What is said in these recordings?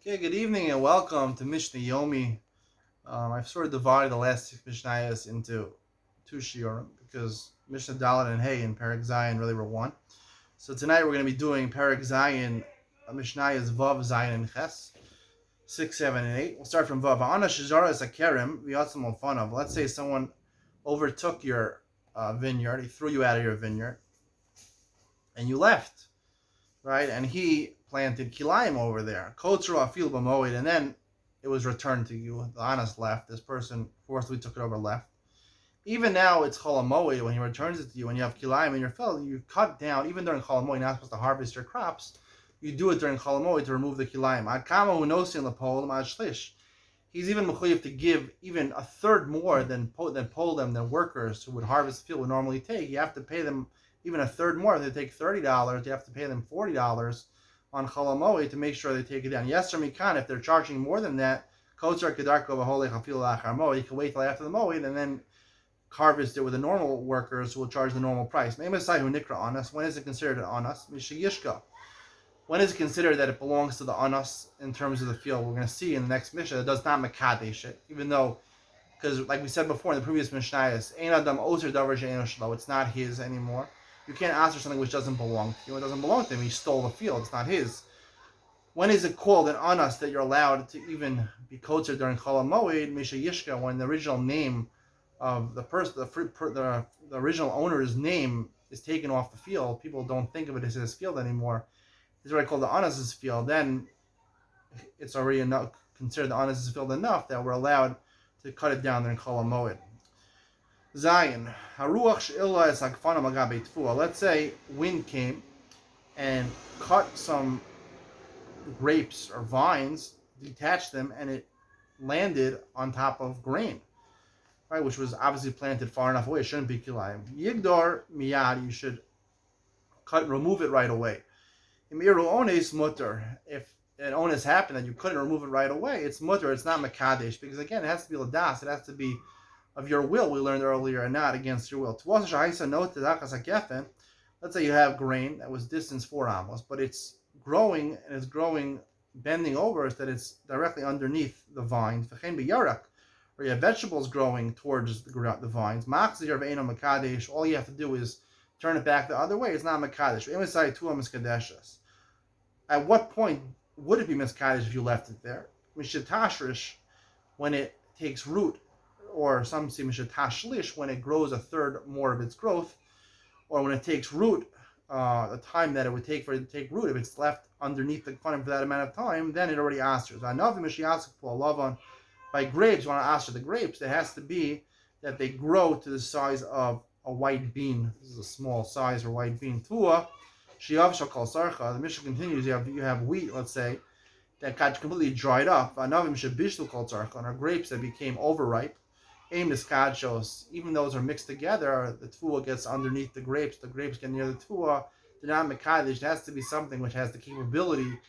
Okay, good evening and welcome to Mishna Yomi. I've sort of divided the last six Mishnayos into two shiurim because Mishnah Dalet and Hay and Perek Zion really were one. So tonight we're going to be doing Perek Zion, Mishnayos Vav, Zion, and Ches, 6, 7, and 8. We'll start from Vav. Ana Shizara is a kerem, v'yatzim fanav. Let's say someone overtook your vineyard, he threw you out of your vineyard, and you left, right? And he planted Kilayim over there. Kotzru afil b'moed, and then it was returned to you. The honest left. This person forcibly took it over left. Even now, it's Chol HaMoed. When he returns it to you, and you have Kilayim in your field, you cut down, even during Chol HaMoed, you're not supposed to harvest your crops. You do it during Chol HaMoed to remove the Kilayim. Ad kama hu nosin lepol ad shlish. He's even mechuyev to give even a third more than workers who would harvest the field would normally take. You have to pay them even a third more. If they take $30, you have to pay them $40 on Chol HaMoed to make sure they take it down. Yes, or mikan, if they're charging more than that, Kotzar kedarko v'holech afil lachar moed, you can wait till after the moed and then harvest it with the normal workers who will charge the normal price. When is it considered an anas? Mishayishka. When is it considered that it belongs to the anas in terms of the field? We're going to see in the next Mishnah it does not mekadesh it, even though, because like we said before in the previous Mishnayos, ein adam ozer davar she'eino shelo, it's not his anymore. You can't ask for something which doesn't belong to you. It doesn't belong to him. He stole the field. It's not his. When is it called an anas that you're allowed to even be kotzer during Chol HaMoed, Mishayishka, when the original name of the person, the original owner's name is taken off the field? People don't think of it as his field anymore. It's already called the anas's field. Then it's already enough, considered the anas's field enough that we're allowed to cut it down during Chol HaMoed. Zion, haruach she'illa es hagfana magabe tfua. Let's say wind came and cut some grapes or vines, detached them, and it landed on top of grain, right? Which was obviously planted far enough away. It shouldn't be kilayim. Yigdor miyad, you should remove it right away. Imiru ones mutter. If an onus happened that you couldn't remove it right away, it's mutter. It's not mekadesh, because again, it has to be ladas. It has to be of your will, we learned earlier, and not against your will. Let's say you have grain that was distance 4 amos, but it's growing and it's growing, bending over so that it's directly underneath the vines. Or you have vegetables growing towards the vines. All you have to do is turn it back the other way. It's not makadesh. At what point would it be miskadesh if you left it there? Mishatashrish, when it takes root, or some say mishatashlish, when it grows a third more of its growth, or when it takes root, the time that it would take for it to take root, if it's left underneath the funnel for that amount of time, then it already asters. By grapes, you want to aster the grapes, it has to be that they grow to the size of a white bean. This is a small size or white bean. Tua, shiav shakal sarcha. The Mishnah continues. You have wheat, let's say, that got completely dried up. Anavim shabishlu kal sarcha, and our grapes that became overripe. Aim is even those are mixed together, the tefua gets underneath the grapes get near the tefua, they're not mekadesh. It has to be something which has the capability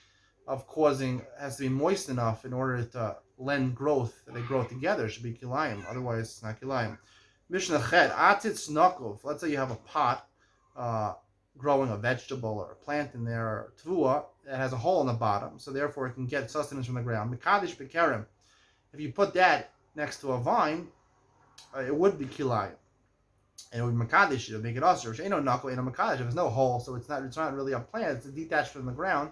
of causing, has to be moist enough in order to lend growth, that they grow together. It should be kilayim, otherwise it's not kilayim. Mishna ched, atitz nakov. Let's say you have a pot growing a vegetable or a plant in there, or tefua, that has a hole in the bottom, so therefore it can get sustenance from the ground. Mekadesh bekerim. If you put that next to a vine, it would be kilayim, and it would be makadesh. It would make it usher. Ain't no knuckle, ain't no makadesh. There's no hole, so it's not really a plant. It's detached from the ground.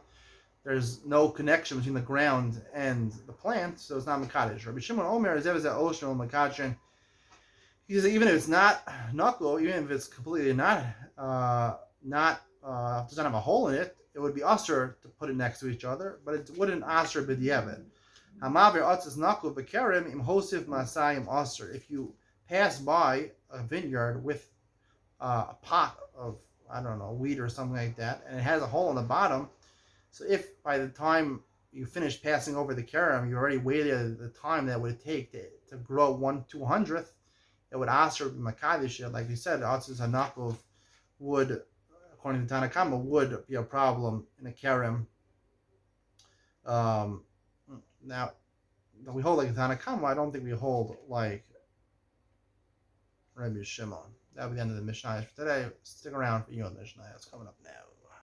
There's no connection between the ground and the plant, so it's not makadesh. Rabbi Shimon Omer is ocean makadesh. He says even if it's not knuckle, even if it's completely not doesn't have a hole in it, it would be usher to put it next to each other, but it wouldn't usher b'diavad. If you pass by a vineyard with a pot of, I don't know, wheat or something like that, and it has a hole in the bottom, so if by the time you finish passing over the karam, you already waited the time that it would take to grow 1/200th, it would aser makadish. Like we said, atzis hanakov would, according to Tanakama, would be a problem in a karam. Now, we hold like Tanakama. I don't think we hold like Rabbi Shimon. That'll be the end of the Mishnah for today. Stick around for you on the Mishnah. It's coming up now.